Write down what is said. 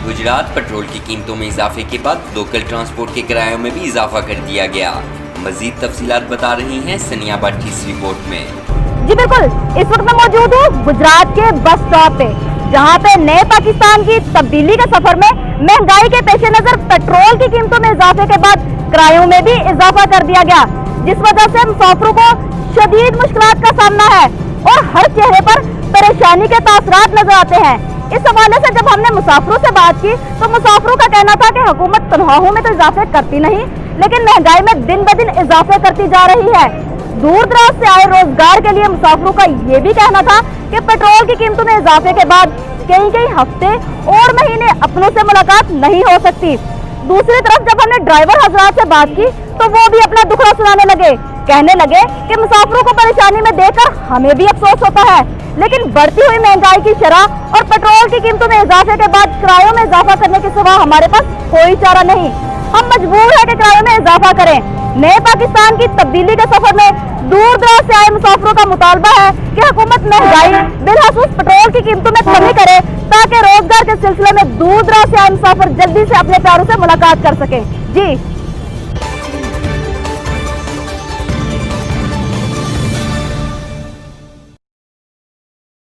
Gujarat petrol की कीमतों में इजाफे के बाद लोकल ट्रांसपोर्ट के किरायों में भी इजाफा कर दिया गया। मजीद तफसीलात बता रही हैं सनिया भट्ट इस रिपोर्ट में। जी बिल्कुल, इस वक्त मैं मौजूद हूँ गुजरात के बस स्टॉप पे, जहाँ पे नए पाकिस्तान की तब्दीली के सफर में महंगाई के पेश नजर पेट्रोल की कीमतों में इजाफे के बाद किरायों में भी इजाफा कर दिया गया, जिस वजह से मुसाफिरों को शदीद मुश्किलात का सामना है और हर चेहरे पर परेशानी के तासरात नजर आते हैं। इस हवाले से जब हमने मुसाफिरों से बात की तो मुसाफिरों का कहना था कि हुकूमत तनख्वाहों में तो इजाफे करती नहीं, लेकिन महंगाई में दिन ब दिन इजाफे करती जा रही है। दूर दराज से आए रोजगार के लिए मुसाफिरों का ये भी कहना था कि पेट्रोल की कीमतों में इजाफे के बाद कई हफ्ते और महीने अपनों से मुलाकात नहीं हो सकती। दूसरी तरफ जब हमने ड्राइवर हजरात से बात की तो वो भी अपना दुखड़ा सुनाने लगे, कहने लगे कि मुसाफिरों को परेशानी में देखकर हमें भी अफसोस होता है, लेकिन बढ़ती हुई महंगाई की शरह और पेट्रोल की कीमतों में इजाफे के बाद किरायों में इजाफा करने के सिवा हमारे पास कोई चारा नहीं। हम मजबूर है कि किरायों में इजाफा करें। नए पाकिस्तान की तब्दीली के सफर में दूर दराज से आए मुसाफिरों का मुतालबा है कि हुकूमत महंगाई बिलखसूस पेट्रोल की कीमतों में कमी करे, ताकि रोजगार के सिलसिले में दूर दराज से आए मुसाफिर जल्दी से अपने प्यारों से मुलाकात कर सके। जी।